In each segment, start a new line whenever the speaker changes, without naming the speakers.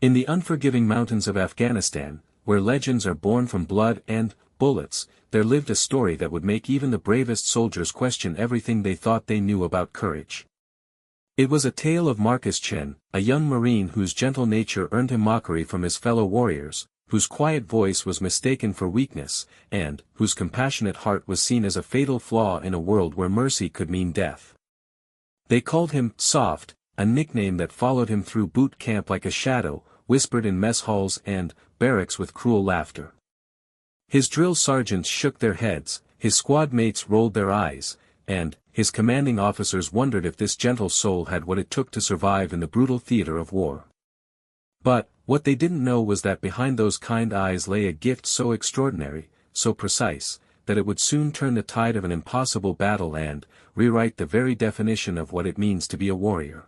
In the unforgiving mountains of Afghanistan, where legends are born from blood and bullets, there lived a story that would make even the bravest soldiers question everything they thought they knew about courage. It was a tale of Marcus Chen, a young Marine whose gentle nature earned him mockery from his fellow warriors, whose quiet voice was mistaken for weakness, and whose compassionate heart was seen as a fatal flaw in a world where mercy could mean death. They called him Soft, a nickname that followed him through boot camp like a shadow, whispered in mess halls and barracks with cruel laughter. His drill sergeants shook their heads, his squad mates rolled their eyes, and his commanding officers wondered if this gentle soul had what it took to survive in the brutal theater of war. But, what they didn't know was that behind those kind eyes lay a gift so extraordinary, so precise, that it would soon turn the tide of an impossible battle and rewrite the very definition of what it means to be a warrior.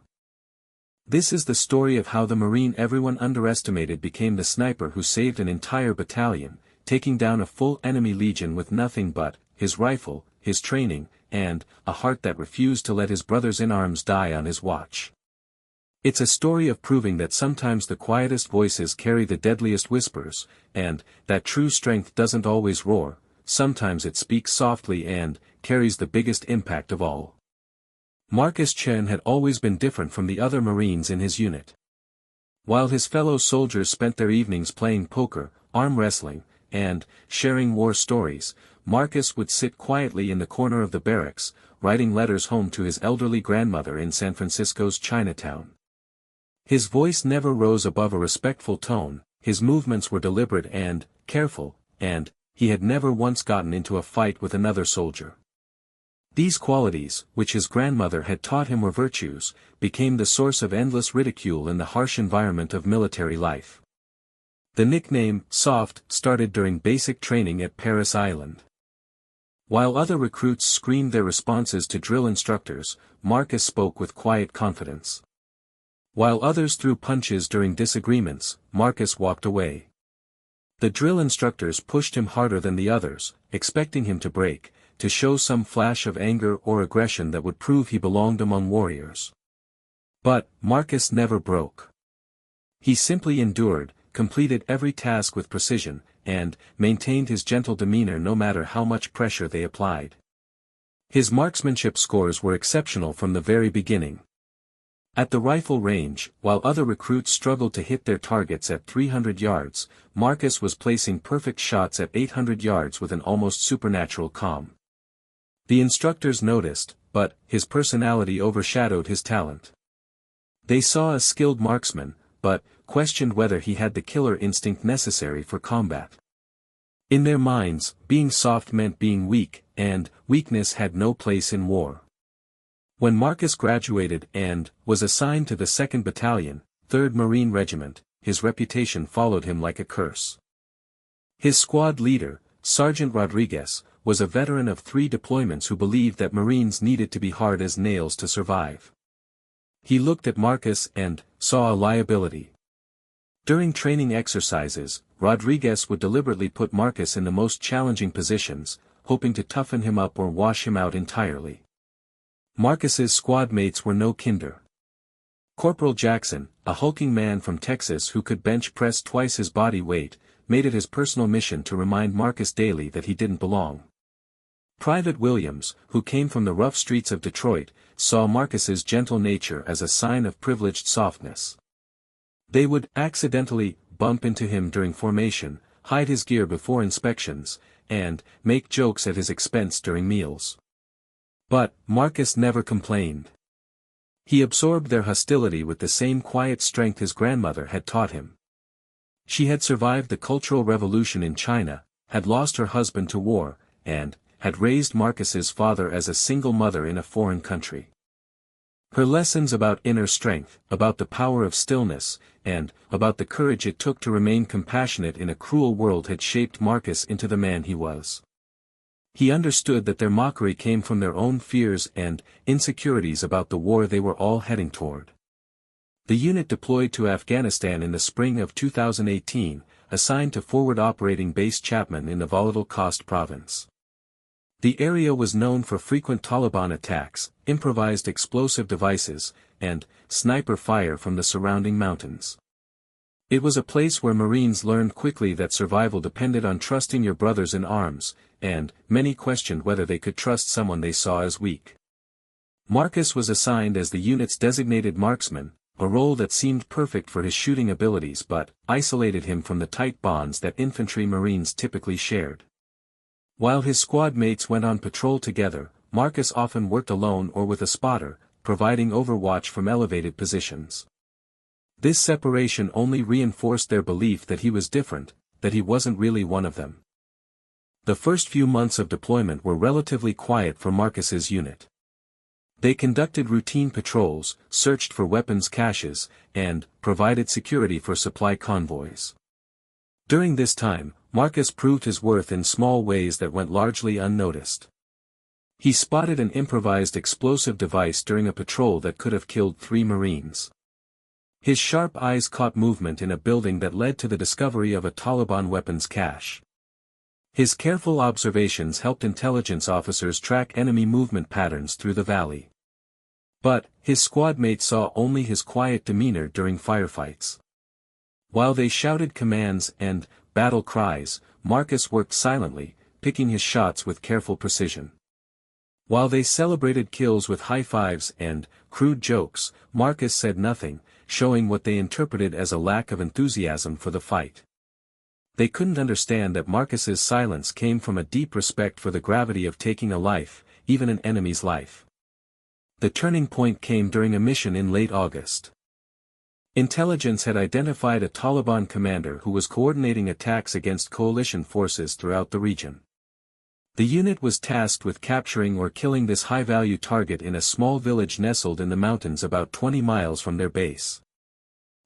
This is the story of how the Marine everyone underestimated became the sniper who saved an entire battalion, taking down a full enemy legion with nothing but his rifle, his training, and a heart that refused to let his brothers in arms die on his watch. It's a story of proving that sometimes the quietest voices carry the deadliest whispers, and that true strength doesn't always roar, sometimes it speaks softly and carries the biggest impact of all. Marcus Chen had always been different from the other Marines in his unit. While his fellow soldiers spent their evenings playing poker, arm wrestling, and sharing war stories, Marcus would sit quietly in the corner of the barracks, writing letters home to his elderly grandmother in San Francisco's Chinatown. His voice never rose above a respectful tone, his movements were deliberate and careful, and he had never once gotten into a fight with another soldier. These qualities, which his grandmother had taught him were virtues, became the source of endless ridicule in the harsh environment of military life. The nickname, Soft, started during basic training at Paris Island. While other recruits screamed their responses to drill instructors, Marcus spoke with quiet confidence. While others threw punches during disagreements, Marcus walked away. The drill instructors pushed him harder than the others, expecting him to break, to show some flash of anger or aggression that would prove he belonged among warriors. But Marcus never broke. He simply endured, completed every task with precision, and maintained his gentle demeanor no matter how much pressure they applied. His marksmanship scores were exceptional from the very beginning. At the rifle range, while other recruits struggled to hit their targets at 300 yards, Marcus was placing perfect shots at 800 yards with an almost supernatural calm. The instructors noticed, but his personality overshadowed his talent. They saw a skilled marksman, but questioned whether he had the killer instinct necessary for combat. In their minds, being soft meant being weak, and weakness had no place in war. When Marcus graduated and was assigned to the 2nd Battalion, 3rd Marine Regiment, his reputation followed him like a curse. His squad leader, Sergeant Rodriguez, was a veteran of 3 deployments who believed that Marines needed to be hard as nails to survive. He looked at Marcus and saw a liability. During training exercises, Rodriguez would deliberately put Marcus in the most challenging positions, hoping to toughen him up or wash him out entirely. Marcus's squad mates were no kinder. Corporal Jackson, a hulking man from Texas who could bench press twice his body weight, made it his personal mission to remind Marcus daily that he didn't belong. Private Williams, who came from the rough streets of Detroit, saw Marcus's gentle nature as a sign of privileged softness. They would accidentally bump into him during formation, hide his gear before inspections, and make jokes at his expense during meals. But Marcus never complained. He absorbed their hostility with the same quiet strength his grandmother had taught him. She had survived the Cultural Revolution in China, had lost her husband to war, and had raised Marcus's father as a single mother in a foreign country. Her lessons about inner strength, about the power of stillness, and about the courage it took to remain compassionate in a cruel world had shaped Marcus into the man he was. He understood that their mockery came from their own fears and insecurities about the war they were all heading toward. The unit deployed to Afghanistan in the spring of 2018, assigned to Forward Operating Base Chapman in the volatile Khost province. The area was known for frequent Taliban attacks, improvised explosive devices, and sniper fire from the surrounding mountains. It was a place where Marines learned quickly that survival depended on trusting your brothers in arms, and many questioned whether they could trust someone they saw as weak. Marcus was assigned as the unit's designated marksman, a role that seemed perfect for his shooting abilities but isolated him from the tight bonds that infantry Marines typically shared. While his squad mates went on patrol together, Marcus often worked alone or with a spotter, providing overwatch from elevated positions. This separation only reinforced their belief that he was different, that he wasn't really one of them. The first few months of deployment were relatively quiet for Marcus's unit. They conducted routine patrols, searched for weapons caches, and provided security for supply convoys. During this time, Marcus proved his worth in small ways that went largely unnoticed. He spotted an improvised explosive device during a patrol that could have killed 3 Marines. His sharp eyes caught movement in a building that led to the discovery of a Taliban weapons cache. His careful observations helped intelligence officers track enemy movement patterns through the valley. But, his squad mates saw only his quiet demeanor during firefights. While they shouted commands and battle cries, Marcus worked silently, picking his shots with careful precision. While they celebrated kills with high fives and crude jokes, Marcus said nothing, showing what they interpreted as a lack of enthusiasm for the fight. They couldn't understand that Marcus's silence came from a deep respect for the gravity of taking a life, even an enemy's life. The turning point came during a mission in late August. Intelligence had identified a Taliban commander who was coordinating attacks against coalition forces throughout the region. The unit was tasked with capturing or killing this high-value target in a small village nestled in the mountains about 20 miles from their base.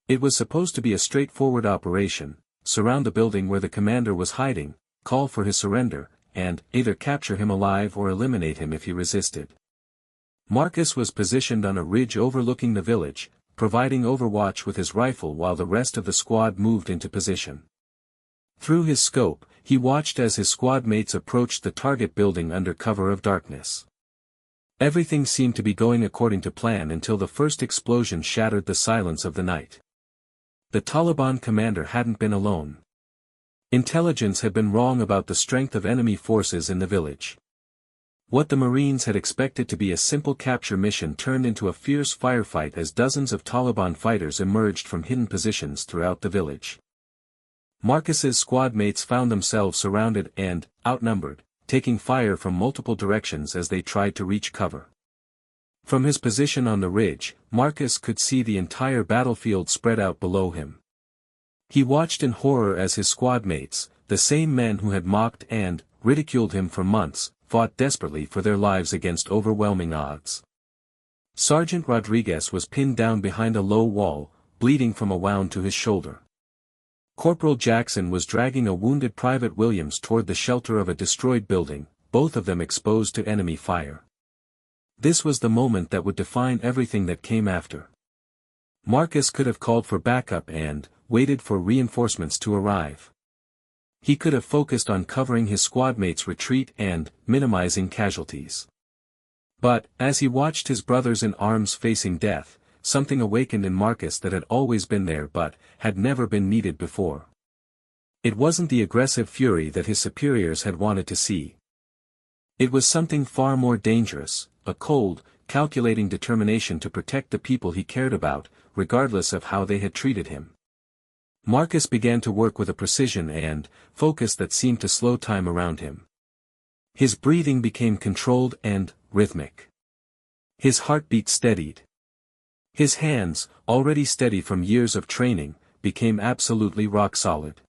It was supposed to be a straightforward operation: surround the building where the commander was hiding, call for his surrender, and either capture him alive or eliminate him if he resisted. Marcus was positioned on a ridge overlooking the village, providing overwatch with his rifle while the rest of the squad moved into position. Through his scope, he watched as his squad mates approached the target building under cover of darkness. Everything seemed to be going according to plan until the first explosion shattered the silence of the night. The Taliban commander hadn't been alone. Intelligence had been wrong about the strength of enemy forces in the village. What the Marines had expected to be a simple capture mission turned into a fierce firefight as dozens of Taliban fighters emerged from hidden positions throughout the village. Marcus's squad mates found themselves surrounded and outnumbered, taking fire from multiple directions as they tried to reach cover. From his position on the ridge, Marcus could see the entire battlefield spread out below him. He watched in horror as his squad mates, the same men who had mocked and ridiculed him for months, fought desperately for their lives against overwhelming odds. Sergeant Rodriguez was pinned down behind a low wall, bleeding from a wound to his shoulder. Corporal Jackson was dragging a wounded Private Williams toward the shelter of a destroyed building, both of them exposed to enemy fire. This was the moment that would define everything that came after. Marcus could have called for backup and waited for reinforcements to arrive. He could have focused on covering his squad mates' retreat and minimizing casualties. But, as he watched his brothers in arms facing death, something awakened in Marcus that had always been there but had never been needed before. It wasn't the aggressive fury that his superiors had wanted to see. It was something far more dangerous, a cold, calculating determination to protect the people he cared about, regardless of how they had treated him. Marcus began to work with a precision and focus that seemed to slow time around him. His breathing became controlled and rhythmic. His heartbeat steadied. His hands, already steady from years of training, became absolutely rock-solid.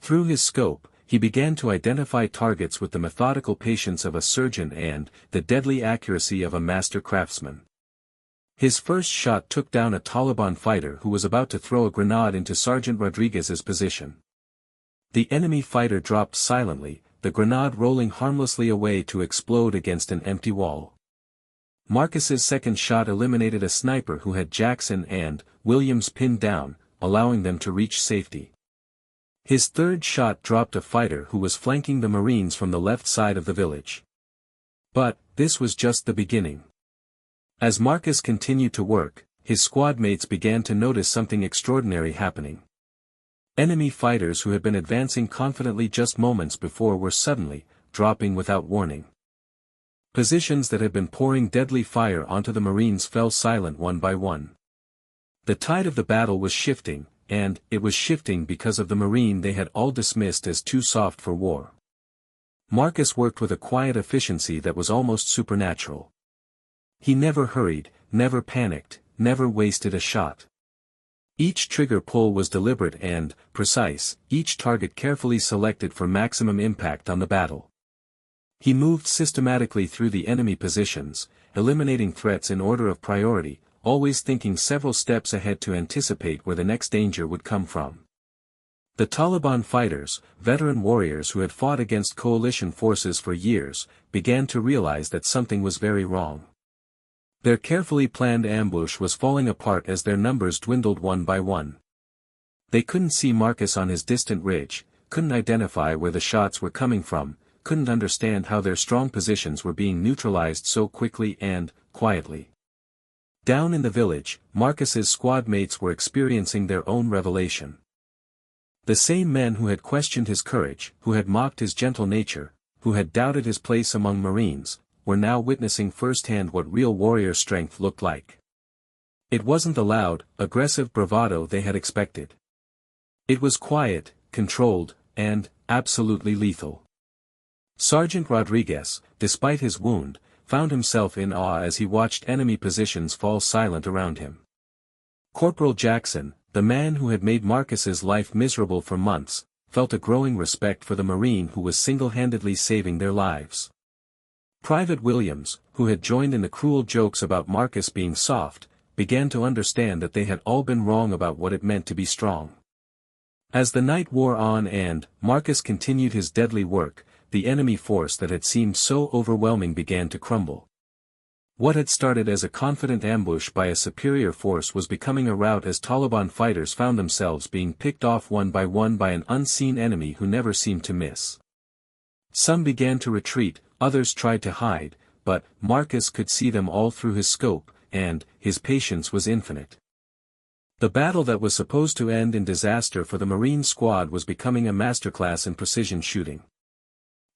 Through his scope, he began to identify targets with the methodical patience of a surgeon and the deadly accuracy of a master craftsman. His first shot took down a Taliban fighter who was about to throw a grenade into Sergeant Rodriguez's position. The enemy fighter dropped silently, the grenade rolling harmlessly away to explode against an empty wall. Marcus's second shot eliminated a sniper who had Jackson and Williams pinned down, allowing them to reach safety. His third shot dropped a fighter who was flanking the Marines from the left side of the village. But, this was just the beginning. As Marcus continued to work, his squad mates began to notice something extraordinary happening. Enemy fighters who had been advancing confidently just moments before were suddenly dropping without warning. Positions that had been pouring deadly fire onto the Marines fell silent one by one. The tide of the battle was shifting, and it was shifting because of the Marine they had all dismissed as too soft for war. Marcus worked with a quiet efficiency that was almost supernatural. He never hurried, never panicked, never wasted a shot. Each trigger pull was deliberate and precise, each target carefully selected for maximum impact on the battle. He moved systematically through the enemy positions, eliminating threats in order of priority, always thinking several steps ahead to anticipate where the next danger would come from. The Taliban fighters, veteran warriors who had fought against coalition forces for years, began to realize that something was very wrong. Their carefully planned ambush was falling apart as their numbers dwindled one by one. They couldn't see Marcus on his distant ridge, couldn't identify where the shots were coming from, couldn't understand how their strong positions were being neutralized so quickly and quietly. Down in the village, Marcus's squad mates were experiencing their own revelation. The same men who had questioned his courage, who had mocked his gentle nature, who had doubted his place among Marines, were now witnessing firsthand what real warrior strength looked like. It wasn't the loud, aggressive bravado they had expected. It was quiet, controlled, and absolutely lethal. Sergeant Rodriguez, despite his wound, found himself in awe as he watched enemy positions fall silent around him. Corporal Jackson, the man who had made Marcus's life miserable for months, felt a growing respect for the Marine who was single-handedly saving their lives. Private Williams, who had joined in the cruel jokes about Marcus being soft, began to understand that they had all been wrong about what it meant to be strong. As the night wore on and Marcus continued his deadly work, the enemy force that had seemed so overwhelming began to crumble. What had started as a confident ambush by a superior force was becoming a rout as Taliban fighters found themselves being picked off one by an unseen enemy who never seemed to miss. Some began to retreat, others tried to hide, but Marcus could see them all through his scope, and his patience was infinite. The battle that was supposed to end in disaster for the Marine squad was becoming a masterclass in precision shooting.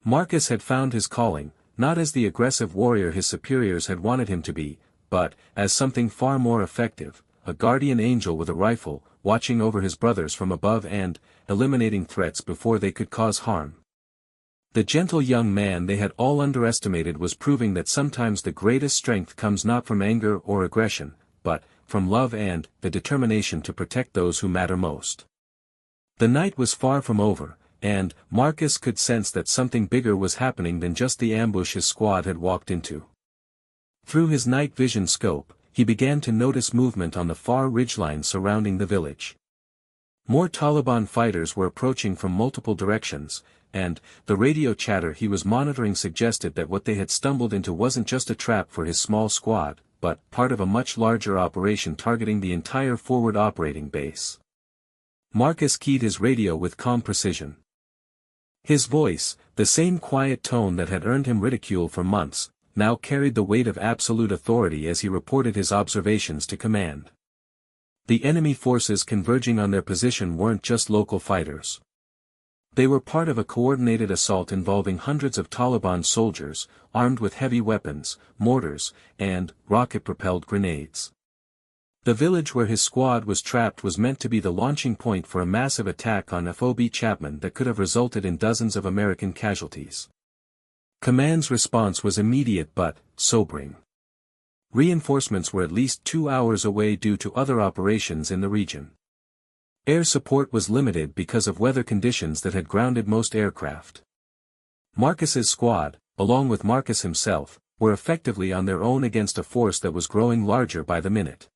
Marcus had found his calling, not as the aggressive warrior his superiors had wanted him to be, but as something far more effective, a guardian angel with a rifle, watching over his brothers from above and eliminating threats before they could cause harm. The gentle young man they had all underestimated was proving that sometimes the greatest strength comes not from anger or aggression, but from love and the determination to protect those who matter most. The night was far from over, and Marcus could sense that something bigger was happening than just the ambush his squad had walked into. Through his night vision scope, he began to notice movement on the far ridgeline surrounding the village. More Taliban fighters were approaching from multiple directions, and the radio chatter he was monitoring suggested that what they had stumbled into wasn't just a trap for his small squad, but part of a much larger operation targeting the entire forward operating base. Marcus keyed his radio with calm precision. His voice, the same quiet tone that had earned him ridicule for months, now carried the weight of absolute authority as he reported his observations to command. The enemy forces converging on their position weren't just local fighters. They were part of a coordinated assault involving hundreds of Taliban soldiers, armed with heavy weapons, mortars, and rocket-propelled grenades. The village where his squad was trapped was meant to be the launching point for a massive attack on FOB Chapman that could have resulted in dozens of American casualties. Command's response was immediate but sobering. Reinforcements were at least 2 hours away due to other operations in the region. Air support was limited because of weather conditions that had grounded most aircraft. Marcus's squad, along with Marcus himself, were effectively on their own against a force that was growing larger by the minute.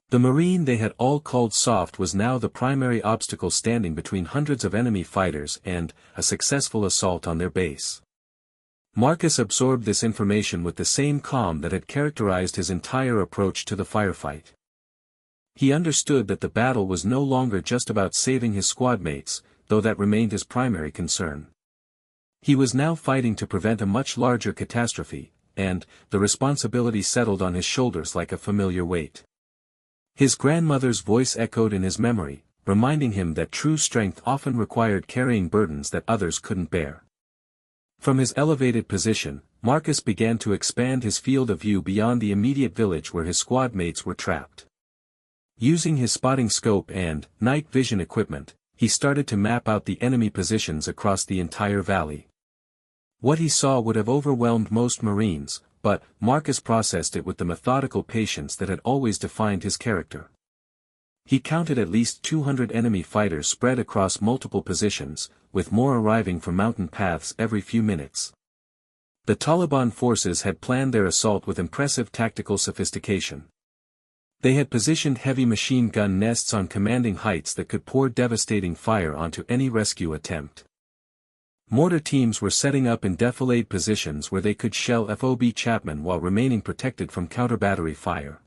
The Marine they had all called soft was now the primary obstacle standing between hundreds of enemy fighters and a successful assault on their base. Marcus absorbed this information with the same calm that had characterized his entire approach to the firefight. He understood that the battle was no longer just about saving his squadmates, though that remained his primary concern. He was now fighting to prevent a much larger catastrophe, and the responsibility settled on his shoulders like a familiar weight. His grandmother's voice echoed in his memory, reminding him that true strength often required carrying burdens that others couldn't bear. From his elevated position, Marcus began to expand his field of view beyond the immediate village where his squad mates were trapped. Using his spotting scope and night vision equipment, he started to map out the enemy positions across the entire valley. What he saw would have overwhelmed most Marines, but Marcus processed it with the methodical patience that had always defined his character. He counted at least 200 enemy fighters spread across multiple positions, with more arriving from mountain paths every few minutes. The Taliban forces had planned their assault with impressive tactical sophistication. They had positioned heavy machine gun nests on commanding heights that could pour devastating fire onto any rescue attempt. Mortar teams were setting up in defilade positions where they could shell FOB Chapman while remaining protected from counter-battery fire.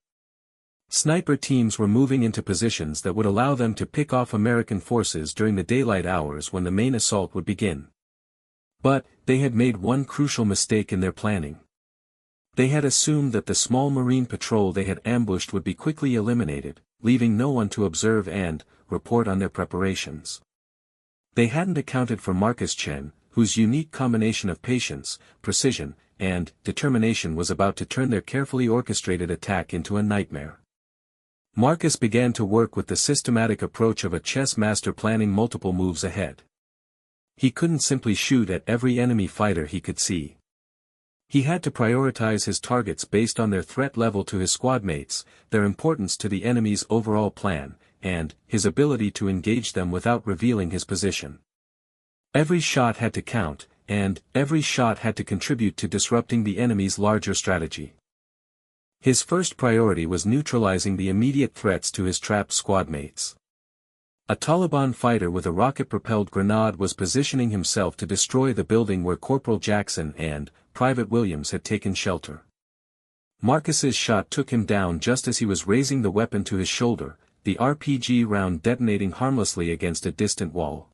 Sniper teams were moving into positions that would allow them to pick off American forces during the daylight hours when the main assault would begin. But, they had made one crucial mistake in their planning. They had assumed that the small Marine patrol they had ambushed would be quickly eliminated, leaving no one to observe and report on their preparations. They hadn't accounted for Marcus Chen, whose unique combination of patience, precision, and determination was about to turn their carefully orchestrated attack into a nightmare. Marcus began to work with the systematic approach of a chess master planning multiple moves ahead. He couldn't simply shoot at every enemy fighter he could see. He had to prioritize his targets based on their threat level to his squad mates, their importance to the enemy's overall plan, and his ability to engage them without revealing his position. Every shot had to count, and every shot had to contribute to disrupting the enemy's larger strategy. His first priority was neutralizing the immediate threats to his trapped squad mates. A Taliban fighter with a rocket-propelled grenade was positioning himself to destroy the building where Corporal Jackson and Private Williams had taken shelter. Marcus's shot took him down just as he was raising the weapon to his shoulder, the RPG round detonating harmlessly against a distant wall.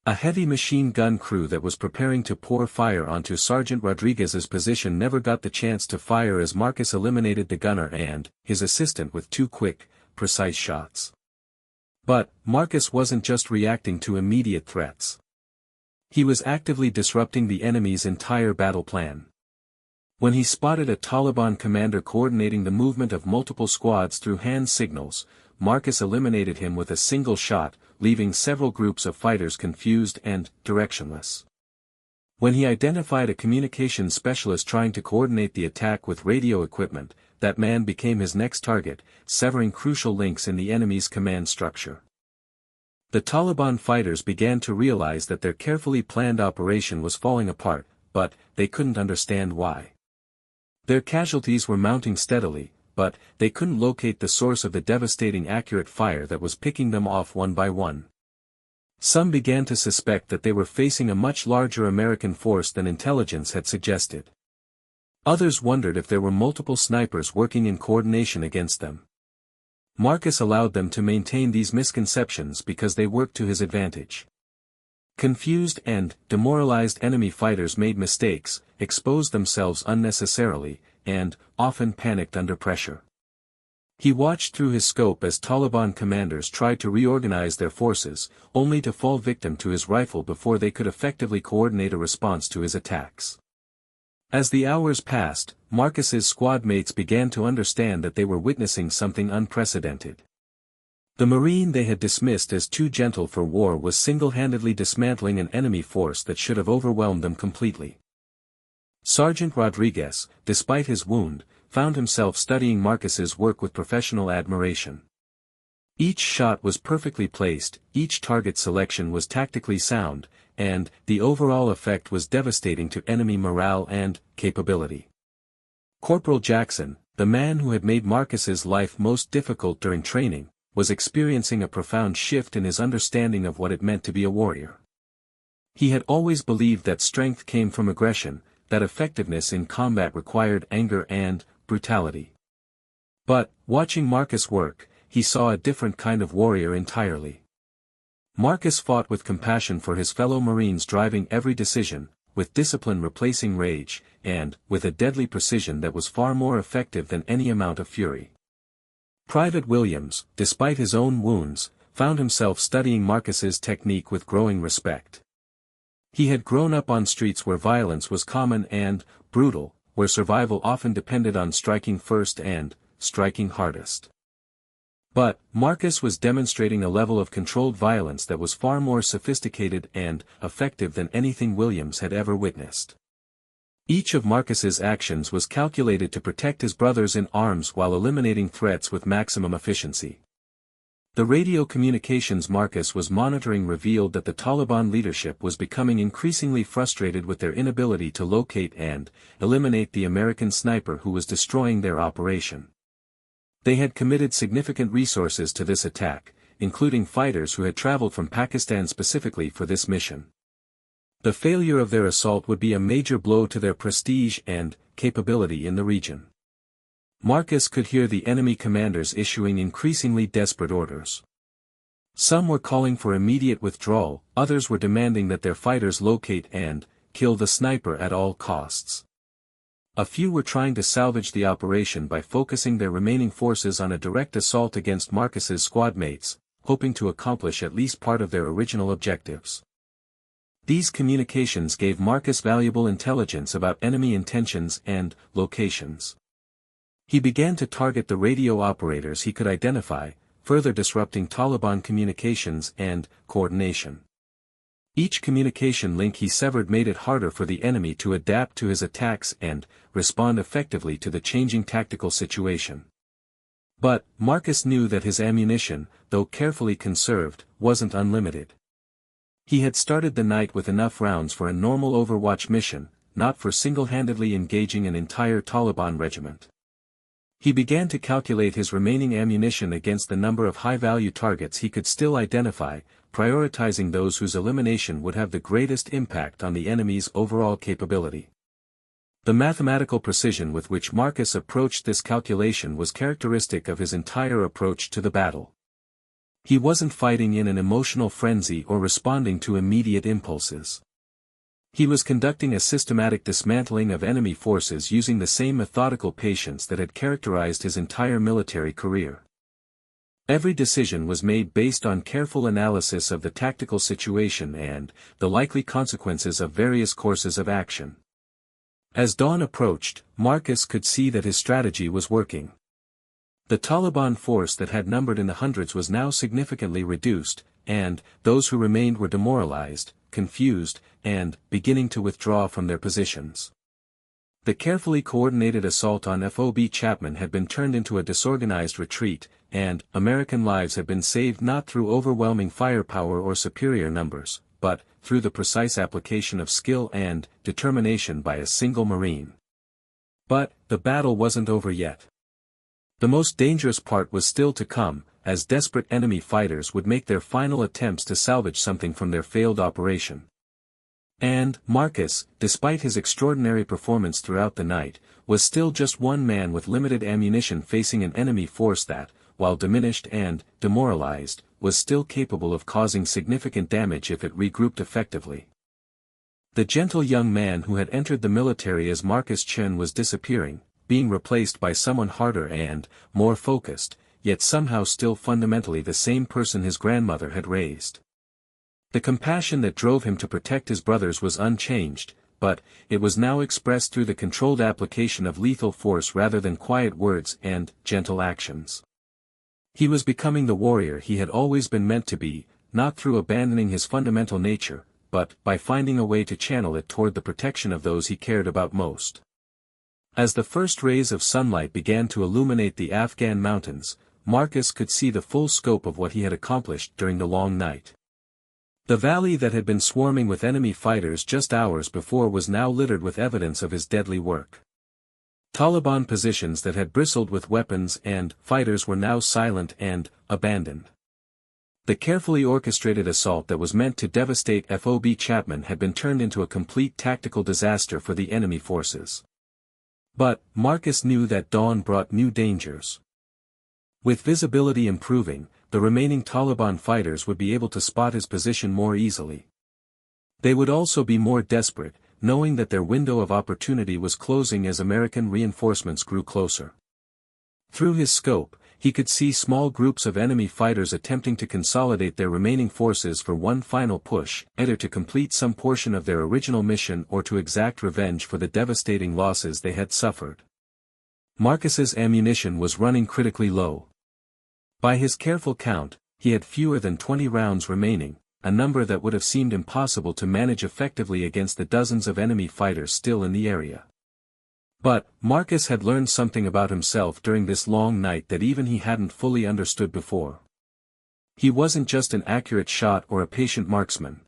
A heavy machine gun crew that was preparing to pour fire onto Sergeant Rodriguez's position never got the chance to fire as Marcus eliminated the gunner and his assistant with two quick, precise shots. But Marcus wasn't just reacting to immediate threats. He was actively disrupting the enemy's entire battle plan. When he spotted a Taliban commander coordinating the movement of multiple squads through hand signals, Marcus eliminated him with a single shot, leaving several groups of fighters confused and directionless. When he identified a communications specialist trying to coordinate the attack with radio equipment, that man became his next target, severing crucial links in the enemy's command structure. The Taliban fighters began to realize that their carefully planned operation was falling apart, but they couldn't understand why. Their casualties were mounting steadily, but they couldn't locate the source of the devastating accurate fire that was picking them off one by one. Some began to suspect that they were facing a much larger American force than intelligence had suggested. Others wondered if there were multiple snipers working in coordination against them. Marcus allowed them to maintain these misconceptions because they worked to his advantage. Confused and demoralized enemy fighters made mistakes, exposed themselves unnecessarily, and often panicked under pressure. He watched through his scope as Taliban commanders tried to reorganize their forces, only to fall victim to his rifle before they could effectively coordinate a response to his attacks. As the hours passed, Marcus's squad mates began to understand that they were witnessing something unprecedented. The Marine they had dismissed as too gentle for war was single-handedly dismantling an enemy force that should have overwhelmed them completely. Sergeant Rodriguez, despite his wound, found himself studying Marcus's work with professional admiration. Each shot was perfectly placed, each target selection was tactically sound, and the overall effect was devastating to enemy morale and capability. Corporal Jackson, the man who had made Marcus's life most difficult during training, was experiencing a profound shift in his understanding of what it meant to be a warrior. He had always believed that strength came from aggression, that effectiveness in combat required anger and brutality. But, watching Marcus work, he saw a different kind of warrior entirely. Marcus fought with compassion for his fellow Marines, driving every decision, with discipline replacing rage, and with a deadly precision that was far more effective than any amount of fury. Private Williams, despite his own wounds, found himself studying Marcus's technique with growing respect. He had grown up on streets where violence was common and brutal, where survival often depended on striking first and striking hardest. But Marcus was demonstrating a level of controlled violence that was far more sophisticated and effective than anything Williams had ever witnessed. Each of Marcus's actions was calculated to protect his brothers in arms while eliminating threats with maximum efficiency. The radio communications Marcus was monitoring revealed that the Taliban leadership was becoming increasingly frustrated with their inability to locate and eliminate the American sniper who was destroying their operation. They had committed significant resources to this attack, including fighters who had traveled from Pakistan specifically for this mission. The failure of their assault would be a major blow to their prestige and capability in the region. Marcus could hear the enemy commanders issuing increasingly desperate orders. Some were calling for immediate withdrawal, others were demanding that their fighters locate and kill the sniper at all costs. A few were trying to salvage the operation by focusing their remaining forces on a direct assault against Marcus's squad mates, hoping to accomplish at least part of their original objectives. These communications gave Marcus valuable intelligence about enemy intentions and locations. He began to target the radio operators he could identify, further disrupting Taliban communications and coordination. Each communication link he severed made it harder for the enemy to adapt to his attacks and respond effectively to the changing tactical situation. But Marcus knew that his ammunition, though carefully conserved, wasn't unlimited. He had started the night with enough rounds for a normal Overwatch mission, not for single-handedly engaging an entire Taliban regiment. He began to calculate his remaining ammunition against the number of high-value targets he could still identify, prioritizing those whose elimination would have the greatest impact on the enemy's overall capability. The mathematical precision with which Marcus approached this calculation was characteristic of his entire approach to the battle. He wasn't fighting in an emotional frenzy or responding to immediate impulses. He was conducting a systematic dismantling of enemy forces using the same methodical patience that had characterized his entire military career. Every decision was made based on careful analysis of the tactical situation and the likely consequences of various courses of action. As dawn approached, Marcus could see that his strategy was working. The Taliban force that had numbered in the hundreds was now significantly reduced, and those who remained were demoralized, confused, and beginning to withdraw from their positions. The carefully coordinated assault on FOB Chapman had been turned into a disorganized retreat, and American lives had been saved not through overwhelming firepower or superior numbers, but through the precise application of skill and determination by a single Marine. But the battle wasn't over yet. The most dangerous part was still to come, as desperate enemy fighters would make their final attempts to salvage something from their failed operation. And Marcus, despite his extraordinary performance throughout the night, was still just one man with limited ammunition facing an enemy force that, while diminished and demoralized, was still capable of causing significant damage if it regrouped effectively. The gentle young man who had entered the military as Marcus Chen was disappearing, being replaced by someone harder and more focused, yet somehow still fundamentally the same person his grandmother had raised. The compassion that drove him to protect his brothers was unchanged, but it was now expressed through the controlled application of lethal force rather than quiet words and gentle actions. He was becoming the warrior he had always been meant to be, not through abandoning his fundamental nature, but by finding a way to channel it toward the protection of those he cared about most. As the first rays of sunlight began to illuminate the Afghan mountains, Marcus could see the full scope of what he had accomplished during the long night. The valley that had been swarming with enemy fighters just hours before was now littered with evidence of his deadly work. Taliban positions that had bristled with weapons and fighters were now silent and abandoned. The carefully orchestrated assault that was meant to devastate FOB Chapman had been turned into a complete tactical disaster for the enemy forces. But Marcus knew that dawn brought new dangers. With visibility improving, the remaining Taliban fighters would be able to spot his position more easily. They would also be more desperate, knowing that their window of opportunity was closing as American reinforcements grew closer. Through his scope, He could see small groups of enemy fighters attempting to consolidate their remaining forces for one final push, either to complete some portion of their original mission or to exact revenge for the devastating losses they had suffered. Marcus's ammunition was running critically low. By his careful count, he had fewer than 20 rounds remaining, a number that would have seemed impossible to manage effectively against the dozens of enemy fighters still in the area. But, Marcus had learned something about himself during this long night that even he hadn't fully understood before. He wasn't just an accurate shot or a patient marksman.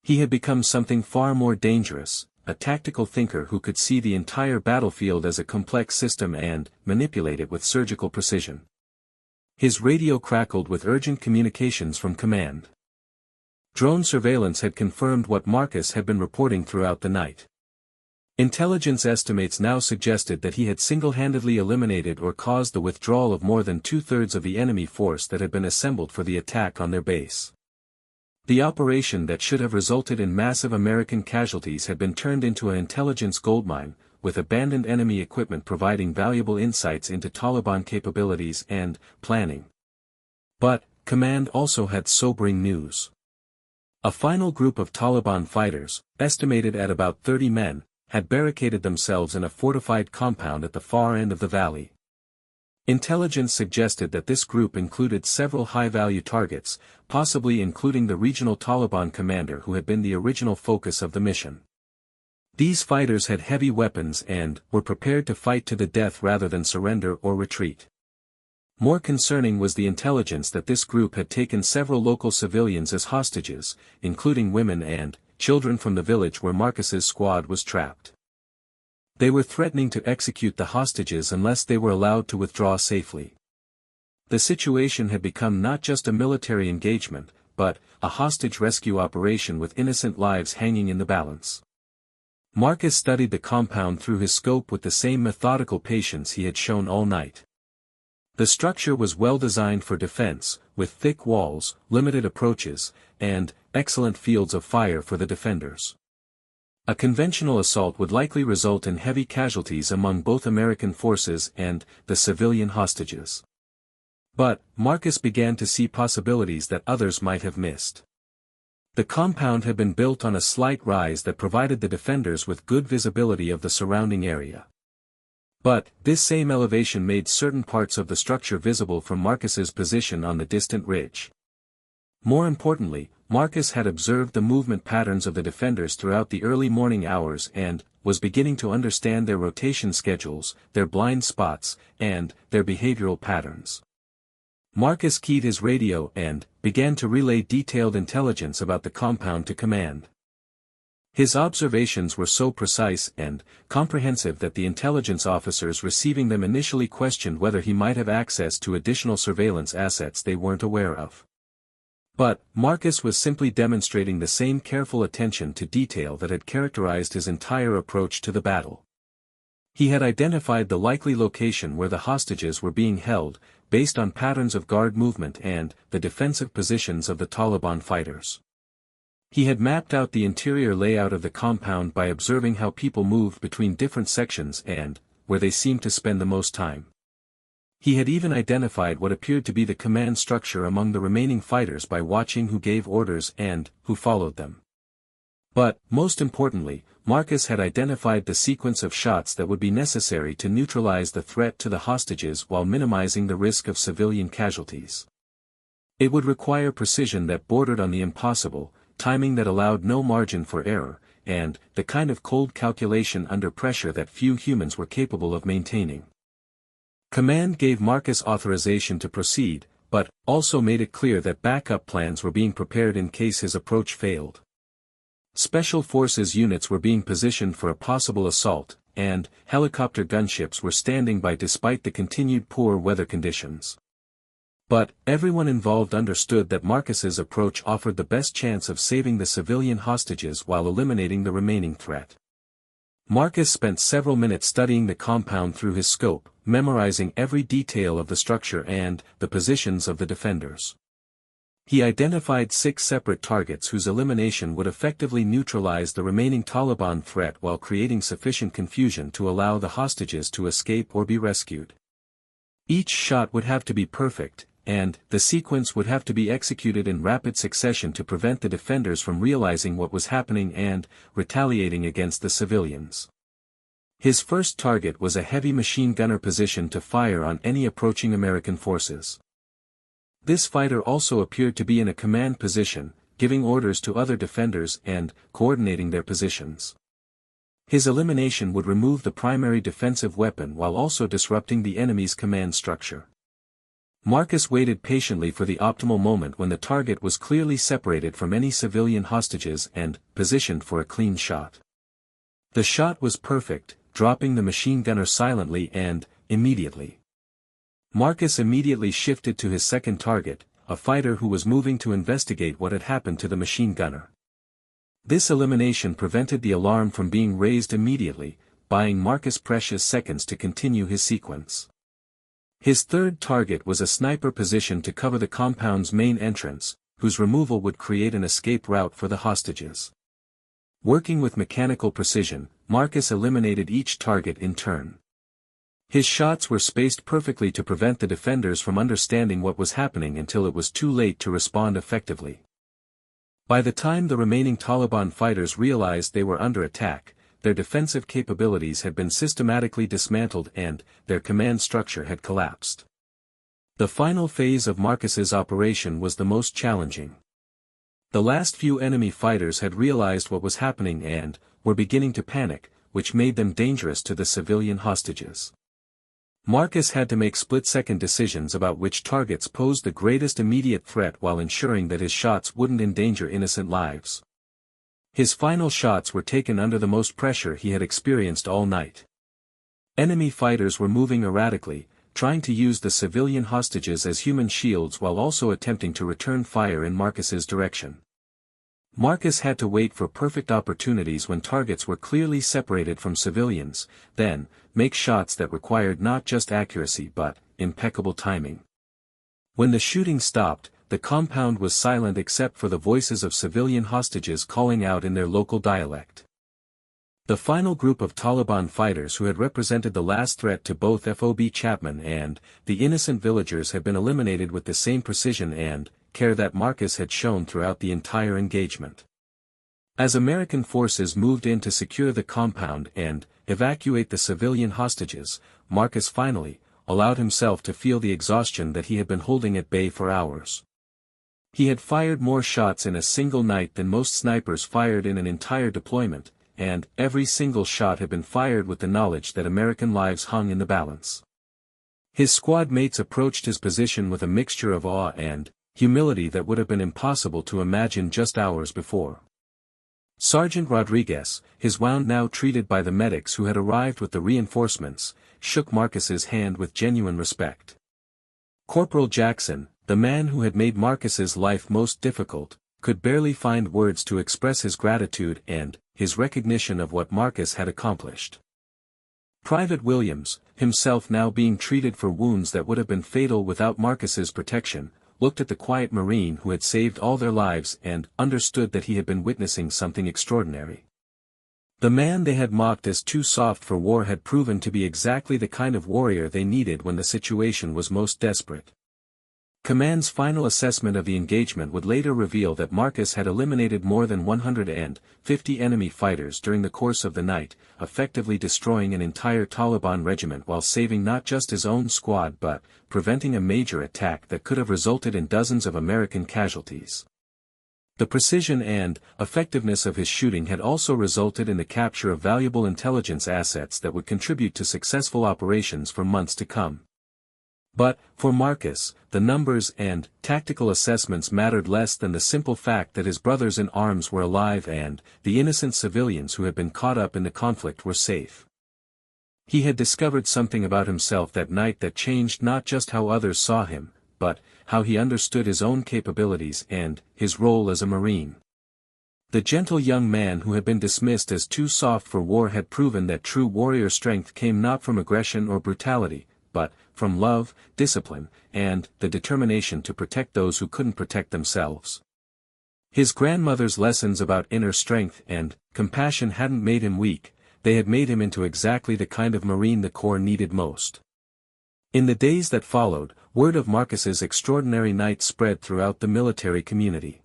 He had become something far more dangerous, a tactical thinker who could see the entire battlefield as a complex system and manipulate it with surgical precision. His radio crackled with urgent communications from command. Drone surveillance had confirmed what Marcus had been reporting throughout the night. Intelligence estimates now suggested that he had single-handedly eliminated or caused the withdrawal of more than two-thirds of the enemy force that had been assembled for the attack on their base. The operation that should have resulted in massive American casualties had been turned into an intelligence goldmine, with abandoned enemy equipment providing valuable insights into Taliban capabilities and planning. But, command also had sobering news. A final group of Taliban fighters, estimated at about 30 men, had barricaded themselves in a fortified compound at the far end of the valley. Intelligence suggested that this group included several high-value targets, possibly including the regional Taliban commander who had been the original focus of the mission. These fighters had heavy weapons and were prepared to fight to the death rather than surrender or retreat. More concerning was the intelligence that this group had taken several local civilians as hostages, including women and children from the village where Marcus's squad was trapped. They were threatening to execute the hostages unless they were allowed to withdraw safely. The situation had become not just a military engagement, but a hostage rescue operation with innocent lives hanging in the balance. Marcus studied the compound through his scope with the same methodical patience he had shown all night. The structure was well designed for defense, with thick walls, limited approaches, and excellent fields of fire for the defenders. A conventional assault would likely result in heavy casualties among both American forces and the civilian hostages. But, Marcus began to see possibilities that others might have missed. The compound had been built on a slight rise that provided the defenders with good visibility of the surrounding area. But, this same elevation made certain parts of the structure visible from Marcus's position on the distant ridge. More importantly, Marcus had observed the movement patterns of the defenders throughout the early morning hours and was beginning to understand their rotation schedules, their blind spots, and their behavioral patterns. Marcus keyed his radio and began to relay detailed intelligence about the compound to command. His observations were so precise and comprehensive that the intelligence officers receiving them initially questioned whether he might have access to additional surveillance assets they weren't aware of. But, Marcus was simply demonstrating the same careful attention to detail that had characterized his entire approach to the battle. He had identified the likely location where the hostages were being held, based on patterns of guard movement and the defensive positions of the Taliban fighters. He had mapped out the interior layout of the compound by observing how people moved between different sections and where they seemed to spend the most time. He had even identified what appeared to be the command structure among the remaining fighters by watching who gave orders and who followed them. But, most importantly, Marcus had identified the sequence of shots that would be necessary to neutralize the threat to the hostages while minimizing the risk of civilian casualties. It would require precision that bordered on the impossible, timing that allowed no margin for error, and the kind of cold calculation under pressure that few humans were capable of maintaining. Command gave Marcus authorization to proceed, but also made it clear that backup plans were being prepared in case his approach failed. Special forces units were being positioned for a possible assault, and helicopter gunships were standing by despite the continued poor weather conditions. But, everyone involved understood that Marcus's approach offered the best chance of saving the civilian hostages while eliminating the remaining threat. Marcus spent several minutes studying the compound through his scope, memorizing every detail of the structure and the positions of the defenders. He identified 6 separate targets whose elimination would effectively neutralize the remaining Taliban threat while creating sufficient confusion to allow the hostages to escape or be rescued. Each shot would have to be perfect, and the sequence would have to be executed in rapid succession to prevent the defenders from realizing what was happening and retaliating against the civilians. His first target was a heavy machine gunner positioned to fire on any approaching American forces. This fighter also appeared to be in a command position, giving orders to other defenders and coordinating their positions. His elimination would remove the primary defensive weapon while also disrupting the enemy's command structure. Marcus waited patiently for the optimal moment when the target was clearly separated from any civilian hostages and positioned for a clean shot. The shot was perfect, dropping the machine gunner silently and immediately. Marcus immediately shifted to his second target, a fighter who was moving to investigate what had happened to the machine gunner. This elimination prevented the alarm from being raised immediately, buying Marcus precious seconds to continue his sequence. His third target was a sniper positioned to cover the compound's main entrance, whose removal would create an escape route for the hostages. Working with mechanical precision, Marcus eliminated each target in turn. His shots were spaced perfectly to prevent the defenders from understanding what was happening until it was too late to respond effectively. By the time the remaining Taliban fighters realized they were under attack, their defensive capabilities had been systematically dismantled and their command structure had collapsed. The final phase of Marcus's operation was the most challenging. The last few enemy fighters had realized what was happening and were beginning to panic, which made them dangerous to the civilian hostages. Marcus had to make split-second decisions about which targets posed the greatest immediate threat while ensuring that his shots wouldn't endanger innocent lives. His final shots were taken under the most pressure he had experienced all night. Enemy fighters were moving erratically, trying to use the civilian hostages as human shields while also attempting to return fire in Marcus's direction. Marcus had to wait for perfect opportunities when targets were clearly separated from civilians, then make shots that required not just accuracy but impeccable timing. When the shooting stopped, the compound was silent except for the voices of civilian hostages calling out in their local dialect. The final group of Taliban fighters who had represented the last threat to both FOB Chapman and the innocent villagers had been eliminated with the same precision and care that Marcus had shown throughout the entire engagement. As American forces moved in to secure the compound and evacuate the civilian hostages, Marcus finally allowed himself to feel the exhaustion that he had been holding at bay for hours. He had fired more shots in a single night than most snipers fired in an entire deployment, and every single shot had been fired with the knowledge that American lives hung in the balance. His squad mates approached his position with a mixture of awe and humility that would have been impossible to imagine just hours before. Sergeant Rodriguez, his wound now treated by the medics who had arrived with the reinforcements, shook Marcus's hand with genuine respect. Corporal Jackson, the man who had made Marcus's life most difficult, could barely find words to express his gratitude and his recognition of what Marcus had accomplished. Private Williams, himself now being treated for wounds that would have been fatal without Marcus's protection, looked at the quiet Marine who had saved all their lives and understood that he had been witnessing something extraordinary. The man they had mocked as too soft for war had proven to be exactly the kind of warrior they needed when the situation was most desperate. Command's final assessment of the engagement would later reveal that Marcus had eliminated more than 150 enemy fighters during the course of the night, effectively destroying an entire Taliban regiment while saving not just his own squad but preventing a major attack that could have resulted in dozens of American casualties. The precision and effectiveness of his shooting had also resulted in the capture of valuable intelligence assets that would contribute to successful operations for months to come. But, for Marcus, the numbers and tactical assessments mattered less than the simple fact that his brothers in arms were alive and the innocent civilians who had been caught up in the conflict were safe. He had discovered something about himself that night that changed not just how others saw him, but how he understood his own capabilities and his role as a Marine. The gentle young man who had been dismissed as too soft for war had proven that true warrior strength came not from aggression or brutality, but from love, discipline, and the determination to protect those who couldn't protect themselves. His grandmother's lessons about inner strength and compassion hadn't made him weak, they had made him into exactly the kind of Marine the Corps needed most. In the days that followed, word of Marcus's extraordinary night spread throughout the military community.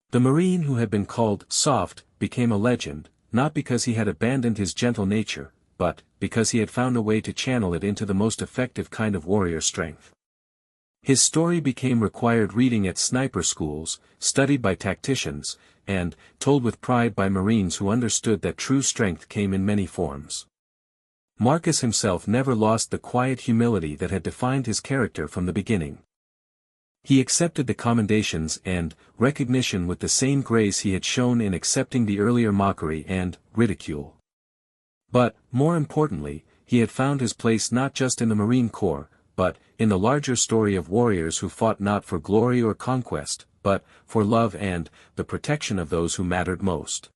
The Marine who had been called soft became a legend, not because he had abandoned his gentle nature, but because he had found a way to channel it into the most effective kind of warrior strength. His story became required reading at sniper schools, studied by tacticians, and told with pride by Marines who understood that true strength came in many forms. Marcus himself never lost the quiet humility that had defined his character from the beginning. He accepted the commendations and recognition with the same grace he had shown in accepting the earlier mockery and ridicule. But, more importantly, he had found his place not just in the Marine Corps, but in the larger story of warriors who fought not for glory or conquest, but for love and the protection of those who mattered most.